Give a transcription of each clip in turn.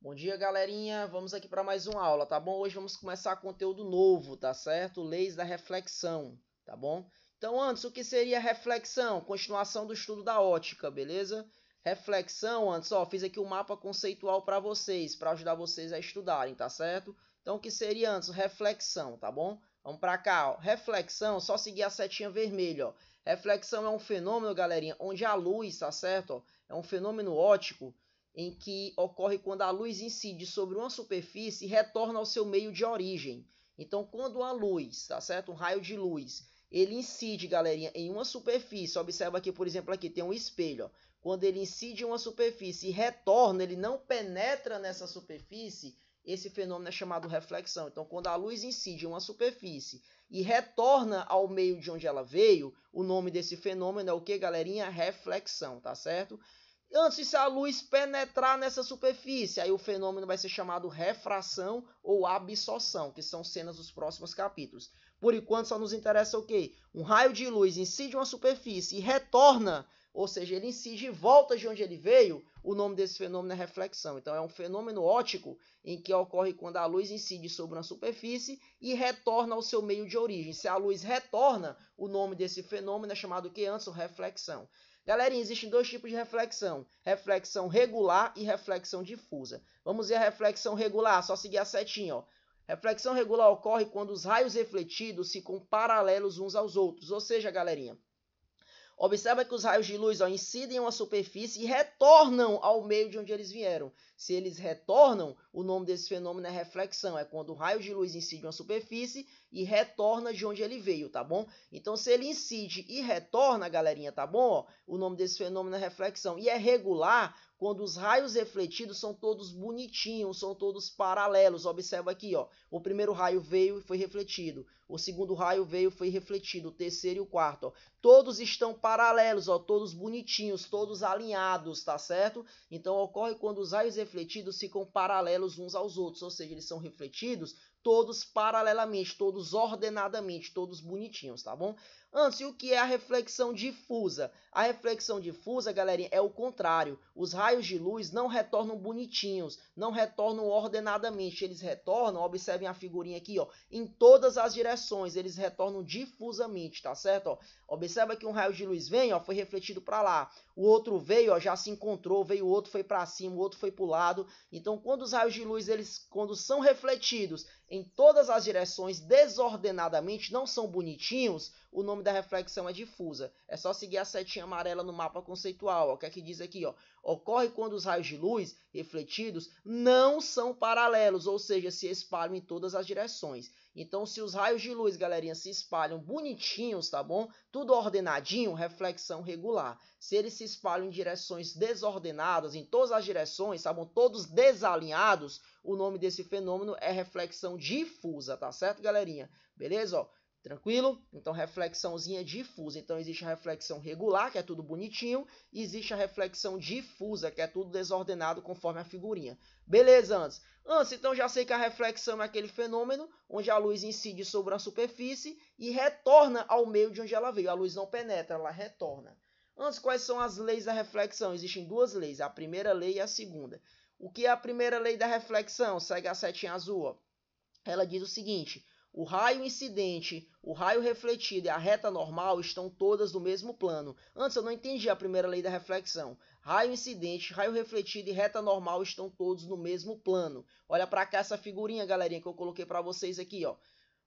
Bom dia, galerinha. Vamos aqui para mais uma aula, tá bom? Hoje vamos começar conteúdo novo, tá certo? Leis da reflexão, tá bom? Então, antes, o que seria reflexão? Continuação do estudo da ótica, beleza? Reflexão, antes, ó, fiz aqui um mapa conceitual para vocês, para ajudar vocês a estudarem, tá certo? Então, o que seria antes? Reflexão, tá bom? Vamos para cá, ó. Reflexão, só seguir a setinha vermelha, ó. Reflexão é um fenômeno, galerinha, onde a luz, tá certo? Ó, é um fenômeno óptico em que ocorre quando a luz incide sobre uma superfície e retorna ao seu meio de origem. Então, quando a luz, tá certo? Um raio de luz, ele incide, galerinha, em uma superfície. Observa aqui, por exemplo, aqui tem um espelho. Ó. Quando ele incide em uma superfície e retorna, ele não penetra nessa superfície, esse fenômeno é chamado reflexão. Então, quando a luz incide em uma superfície e retorna ao meio de onde ela veio, o nome desse fenômeno é o que, galerinha? Reflexão, tá certo? Antes, se a luz penetrar nessa superfície, aí o fenômeno vai ser chamado refração ou absorção, que são cenas dos próximos capítulos. Por enquanto, só nos interessa o quê? Um raio de luz incide uma superfície e retorna, ou seja, ele incide e volta de onde ele veio, o nome desse fenômeno é reflexão. Então, é um fenômeno óptico em que ocorre quando a luz incide sobre uma superfície e retorna ao seu meio de origem. Se a luz retorna, o nome desse fenômeno é chamado o que antes? Reflexão. Galerinha, existem dois tipos de reflexão. Reflexão regular e reflexão difusa. Vamos ver a reflexão regular, só seguir a setinha. Ó. Reflexão regular ocorre quando os raios refletidos ficam paralelos uns aos outros. Ou seja, galerinha, observa que os raios de luz incidem em uma superfície e retornam ao meio de onde eles vieram. Se eles retornam, o nome desse fenômeno é reflexão. É quando o raio de luz incide em uma superfície e retorna de onde ele veio, tá bom? Então, se ele incide e retorna, galerinha, tá bom? Ó, o nome desse fenômeno é reflexão. E é regular quando os raios refletidos são todos bonitinhos, são todos paralelos. Observa aqui, ó. O primeiro raio veio e foi refletido. O segundo raio veio e foi refletido. O terceiro e o quarto, ó. Todos estão paralelos, ó, todos bonitinhos, todos alinhados, tá certo? Então, ocorre quando os raios refletidos ficam paralelos uns aos outros, ou seja, eles são refletidos todos paralelamente, todos ordenadamente, todos bonitinhos, tá bom? Antes, o que é a reflexão difusa? A reflexão difusa, galerinha, é o contrário. Os raios de luz não retornam bonitinhos, não retornam ordenadamente. Eles retornam, observem a figurinha aqui, ó, em todas as direções. Eles retornam difusamente, tá certo? Ó, observa que um raio de luz vem, ó, foi refletido para lá. O outro veio, ó, já se encontrou, veio o outro, foi para cima, o outro foi para o lado. Então, quando os raios de luz, quando são refletidos em todas as direções desordenadamente, não são bonitinhos, o nome da reflexão é difusa. É só seguir a setinha amarela no mapa conceitual. Ó. O que é que diz aqui? Ó? Ocorre quando os raios de luz refletidos não são paralelos, ou seja, se espalham em todas as direções. Então, se os raios de luz, galerinha, se espalham bonitinhos, tá bom? Tudo ordenadinho, reflexão regular. Se eles se espalham em direções desordenadas, em todas as direções, tá bom? Todos desalinhados, o nome desse fenômeno é reflexão difusa, tá certo, galerinha? Beleza? Ó, tranquilo? Então, reflexãozinha difusa. Então, existe a reflexão regular, que é tudo bonitinho, e existe a reflexão difusa, que é tudo desordenado conforme a figurinha. Beleza, antes? Antes, então, já sei que a reflexão é aquele fenômeno onde a luz incide sobre a superfície e retorna ao meio de onde ela veio. A luz não penetra, ela retorna. Antes, quais são as leis da reflexão? Existem duas leis, a primeira lei e a segunda. O que é a primeira lei da reflexão? Segue a setinha azul. Ó. Ela diz o seguinte: o raio incidente, o raio refletido e a reta normal estão todas no mesmo plano. Antes eu não entendi a primeira lei da reflexão. Raio incidente, raio refletido e reta normal estão todos no mesmo plano. Olha para cá essa figurinha, galerinha, que eu coloquei para vocês aqui. Ó.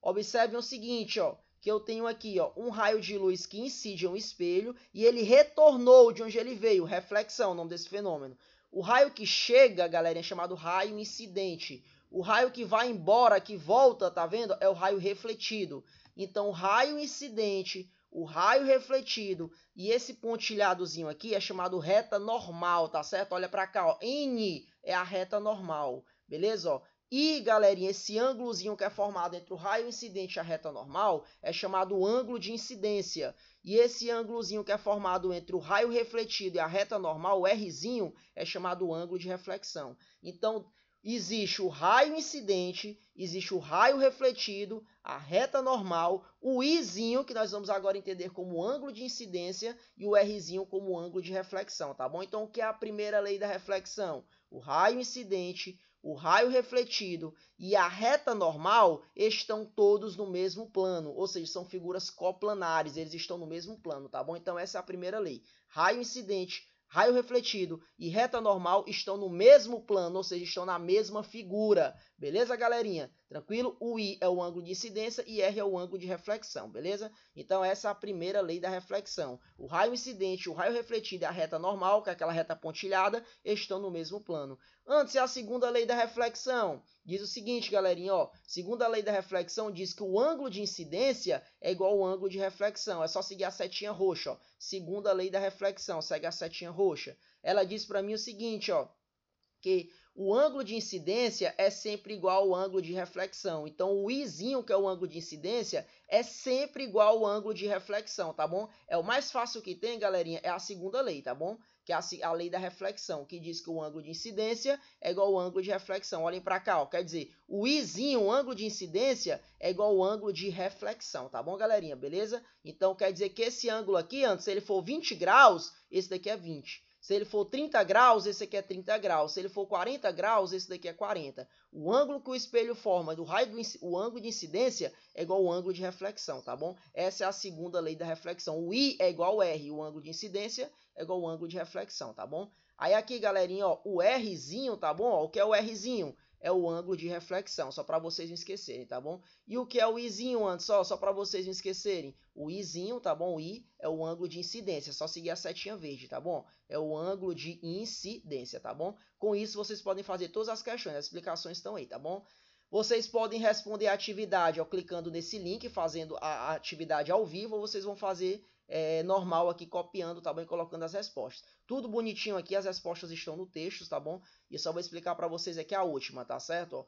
Observem o seguinte, ó, que eu tenho aqui, ó, um raio de luz que incide em um espelho e ele retornou de onde ele veio. Reflexão, o nome desse fenômeno. O raio que chega, galera, é chamado raio incidente. O raio que vai embora, que volta, tá vendo? É o raio refletido. Então, o raio incidente, o raio refletido e esse pontilhadozinho aqui é chamado reta normal, tá certo? Olha para cá, ó. N é a reta normal, beleza? Ó. E, galerinha, esse ângulozinho que é formado entre o raio incidente e a reta normal é chamado ângulo de incidência. E esse ângulozinho que é formado entre o raio refletido e a reta normal, o Rzinho, é chamado ângulo de reflexão. Então, existe o raio incidente, existe o raio refletido, a reta normal, o Izinho, que nós vamos agora entender como ângulo de incidência, e o Rzinho como ângulo de reflexão, tá bom? Então, o que é a primeira lei da reflexão? o raio incidente, o raio refletido e a reta normal estão todos no mesmo plano, ou seja, são figuras coplanares, eles estão no mesmo plano, tá bom? Então essa é a primeira lei. Raio incidente, raio refletido e reta normal estão no mesmo plano, ou seja, estão na mesma figura. Beleza, galerinha? Tranquilo? O I é o ângulo de incidência e R é o ângulo de reflexão, beleza? Então essa é a primeira lei da reflexão. O raio incidente, o raio refletido e a reta normal, que é aquela reta pontilhada, estão no mesmo plano. Antes é a segunda lei da reflexão. Diz o seguinte, galerinha, ó, segunda lei da reflexão diz que o ângulo de incidência é igual ao ângulo de reflexão. É só seguir a setinha roxa, ó. Segunda lei da reflexão, segue a setinha roxa. Ela diz para mim o seguinte, ó, que o ângulo de incidência é sempre igual ao ângulo de reflexão. Então, o Izinho, que é o ângulo de incidência, é sempre igual ao ângulo de reflexão, tá bom? É o mais fácil que tem, galerinha, é a segunda lei, tá bom? Que é a lei da reflexão, que diz que o ângulo de incidência é igual ao ângulo de reflexão. Olhem para cá, ó, quer dizer, o Izinho, o ângulo de incidência, é igual ao ângulo de reflexão, tá bom, galerinha? Beleza? Então, quer dizer que esse ângulo aqui, antes, se ele for 20 graus, esse daqui é 20. Se ele for 30 graus, esse aqui é 30 graus. Se ele for 40 graus, esse daqui é 40. O ângulo que o espelho forma do raio o ângulo de incidência é igual ao ângulo de reflexão, tá bom? Essa é a segunda lei da reflexão. O I é igual ao R, o ângulo de incidência é igual ao ângulo de reflexão, tá bom? Aí aqui, galerinha, ó, o Rzinho, tá bom? Ó, o que é o Rzinho? É o ângulo de reflexão, só para vocês não esquecerem, tá bom? E o que é o Izinho antes, só para vocês não esquecerem? O Izinho, tá bom? O I é o ângulo de incidência, só seguir a setinha verde, tá bom? É o ângulo de incidência, tá bom? Com isso, vocês podem fazer todas as questões, as explicações estão aí, tá bom? Vocês podem responder a atividade, ó, clicando nesse link, fazendo a atividade ao vivo, ou vocês vão fazer normal aqui, copiando, tá bom? E colocando as respostas. Tudo bonitinho aqui, as respostas estão no texto, tá bom? E eu só vou explicar para vocês aqui a última, tá certo? Ó,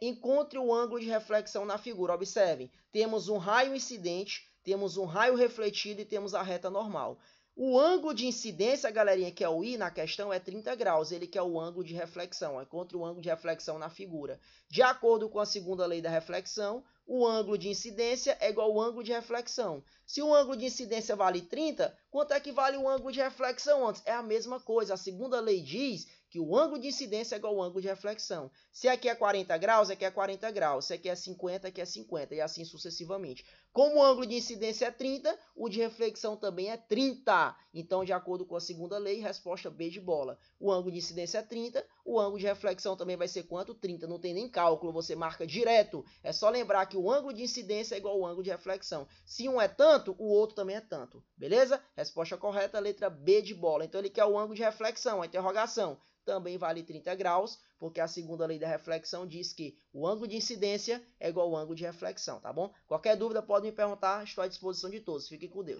encontre o ângulo de reflexão na figura. Observem, temos um raio incidente, temos um raio refletido e temos a reta normal. O ângulo de incidência, galerinha, que é o I na questão, é 30 graus. Ele que é o ângulo de reflexão. Encontre o ângulo de reflexão na figura. De acordo com a segunda lei da reflexão, o ângulo de incidência é igual ao ângulo de reflexão. Se o ângulo de incidência vale 30, quanto é que vale o ângulo de reflexão antes? É a mesma coisa. A segunda lei diz que o ângulo de incidência é igual ao ângulo de reflexão. Se aqui é 40 graus, aqui é 40 graus. Se aqui é 50, aqui é 50. E assim sucessivamente. Como o ângulo de incidência é 30, o de reflexão também é 30. Então, de acordo com a segunda lei, resposta B de bola. O ângulo de incidência é 30, o ângulo de reflexão também vai ser quanto? 30. Não tem nem cálculo, você marca direto. É só lembrar que o ângulo de incidência é igual ao ângulo de reflexão. Se um é tanto, o outro também é tanto. Beleza? Resposta correta, letra B de bola. Então, ele quer o ângulo de reflexão, a interrogação. Também vale 30 graus, porque a segunda lei da reflexão diz que o ângulo de incidência é igual ao ângulo de reflexão, tá bom? Qualquer dúvida pode me perguntar, estou à disposição de todos. Fiquem com Deus.